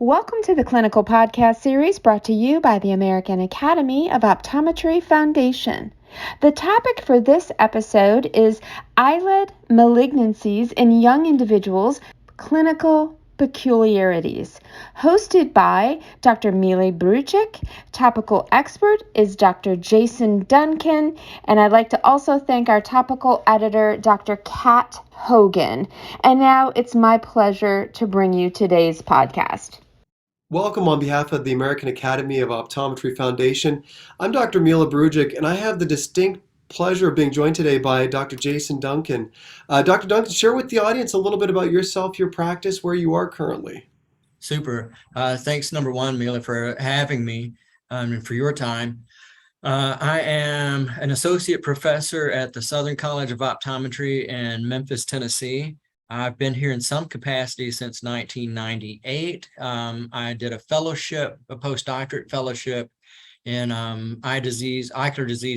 Welcome to the Clinical Podcast Series brought to you by the American Academy of Optometry Foundation. The topic for this episode is eyelid malignancies in young individuals, clinical peculiarities. Hosted by Dr. Brujic. Topical expert is Dr. Jason Duncan. And I'd like to also thank our topical editor, Dr. Kat Hogan. And now it's my pleasure to bring you today's podcast. Welcome on behalf of the American Academy of Optometry Foundation. I'm Dr. Brujic, and I have the distinct pleasure of being joined today by Dr. Jason Duncan. Dr. Duncan, share with the audience a little bit about yourself, your practice, where you are currently. Super. Thanks, number one, Mila, for having me and for your time. I am an associate professor at the Southern College of Optometry in Memphis, Tennessee. I've been here in some capacity since 1998. I did a fellowship, a postdoctorate fellowship in ocular disease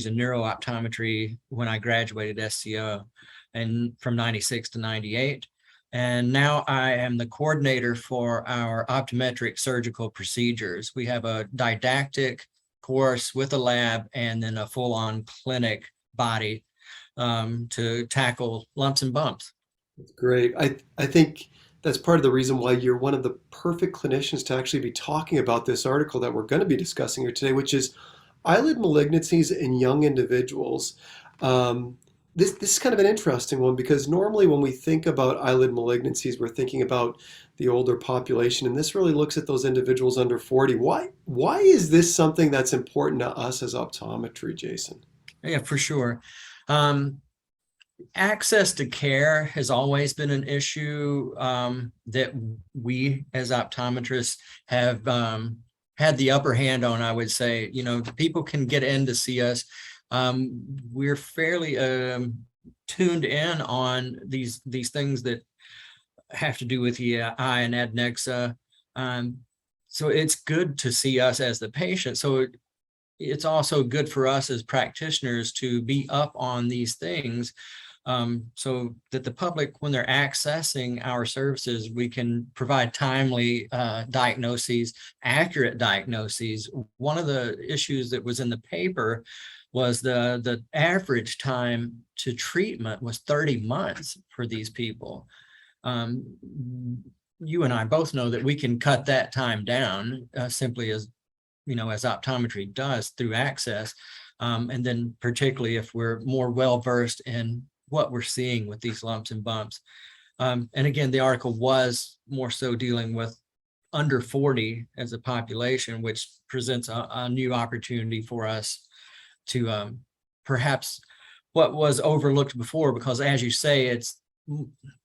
and neurooptometry when I graduated SCO and from 96 to 98. And now I am the coordinator for our optometric surgical procedures. We have a didactic course with a lab and then a full-on clinic body to tackle lumps and bumps. That's great. I think that's part of the reason why you're one of the perfect clinicians to actually be talking about this article that we're going to be discussing here today, which is eyelid malignancies in young individuals. This is kind of an interesting one because normally when we think about eyelid malignancies, we're thinking about the older population, and this really looks at those individuals under 40. Why is this something that's important to us as optometry, Jason? Yeah, for sure. Access to care has always been an issue that we as optometrists have had the upper hand on, I would say. You know, people can get in to see us. We're fairly tuned in on these things that have to do with the eye and adnexa. So it's good to see us as the patient. So it's also good for us as practitioners to be up on these things so that the public, when they're accessing our services, we can provide timely diagnoses, accurate diagnoses. One of the issues that was in the paper was the average time to treatment was 30 months for these people. You and I both know that we can cut that time down simply as optometry does through access. And then particularly if we're more well-versed in what we're seeing with these lumps and bumps. And again, the article was more so dealing with under 40 as a population, which presents a new opportunity for us to perhaps what was overlooked before, because as you say, it's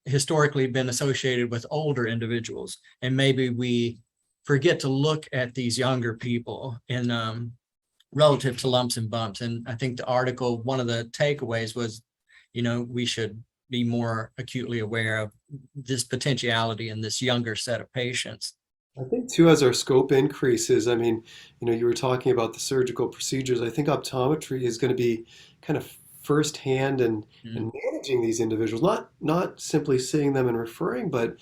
historically been associated with older individuals. And maybe we forget to look at these younger people in relative to lumps and bumps. And I think the article, one of the takeaways was, we should be more acutely aware of this potentiality in this younger set of patients. I think too, as our scope increases, I mean, you were talking about the surgical procedures. I think optometry is going to be kind of firsthand and managing these individuals, not simply seeing them and referring, but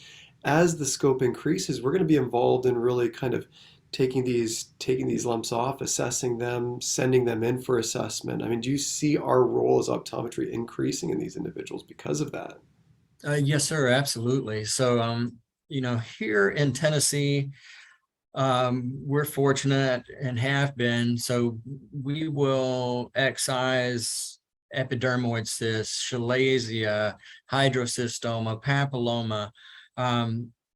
as the scope increases, we're going to be involved in really kind of taking these lumps off, assessing them, sending them in for assessment. I mean, do you see our role as optometry increasing in these individuals because of that? Yes, sir, absolutely. So, here in Tennessee, we're fortunate and have been. So we will excise epidermoid cysts, chalasia, hydrocystoma, papilloma.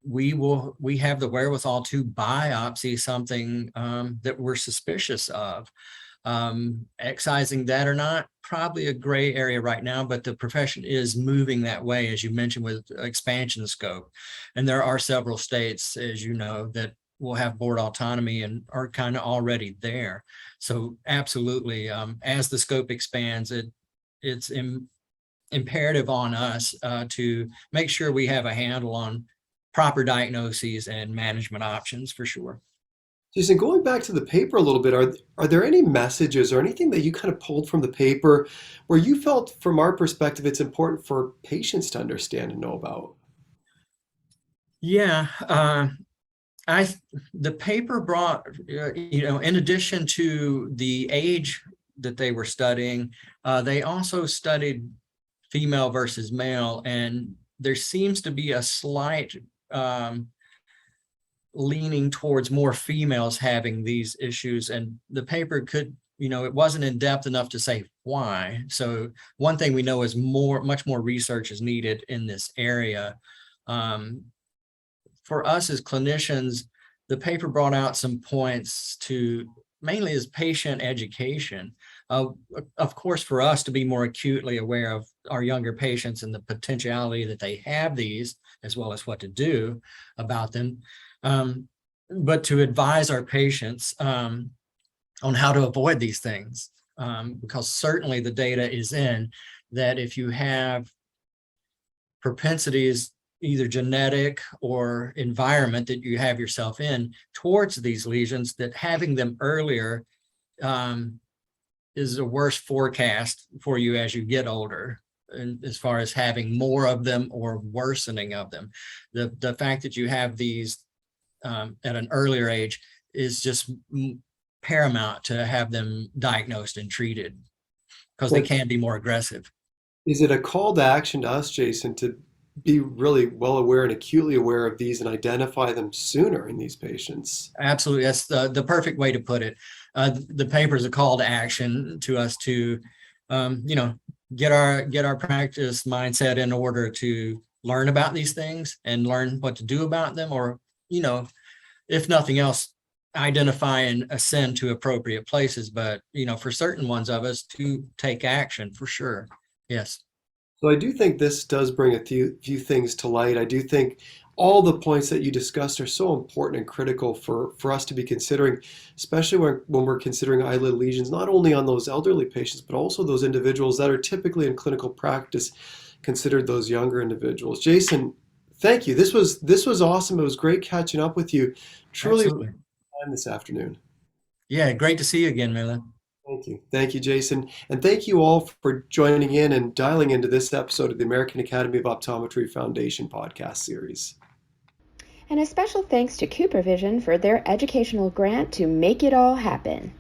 We have the wherewithal to biopsy something that we're suspicious of. Excising that or not, probably a gray area right now, but the profession is moving that way, as you mentioned, with expansion scope. And there are several states, as you know, that will have board autonomy and are kind of already there. So absolutely, as the scope expands, it's imperative on us to make sure we have a handle on proper diagnoses and management options for sure. Jason, going back to the paper a little bit, are there any messages or anything that you kind of pulled from the paper where you felt, from our perspective, it's important for patients to understand and know about? Yeah, The paper brought, in addition to the age that they were studying, they also studied female versus male, and there seems to be a slight leaning towards more females having these issues. And the paper could, it wasn't in depth enough to say why. So one thing we know is much more research is needed in this area. For us as clinicians, the paper brought out some points to mainly as patient education. Of course, for us to be more acutely aware of our younger patients and the potentiality that they have these, as well as what to do about them. But to advise our patients on how to avoid these things, because certainly the data is in that if you have propensities, either genetic or environment that you have yourself in towards these lesions, that having them earlier is a worse forecast for you as you get older, and as far as having more of them or worsening of them. The fact that you have these at an earlier age is just paramount to have them diagnosed and treated, because they can be more aggressive. Is it a call to action to us, Jason, to be really well aware and acutely aware of these and identify them sooner in these patients? Absolutely. That's the perfect way to put it. The paper is a call to action to us to, get our practice mindset in order to learn about these things and learn what to do about them, or, if nothing else, identify and ascend to appropriate places. But, for certain ones of us, to take action for sure. Yes. So I do think this does bring a few things to light. I do think all the points that you discussed are so important and critical for us to be considering, especially when we're considering eyelid lesions, not only on those elderly patients, but also those individuals that are typically in clinical practice considered those younger individuals. Jason, thank you. This was awesome. It was great catching up with you. Truly Absolutely. time this afternoon. Yeah, great to see you again, Mila. Thank you. Thank you, Jason. And thank you all for joining in and dialing into this episode of the American Academy of Optometry Foundation podcast series. And a special thanks to Cooper Vision for their educational grant to make it all happen.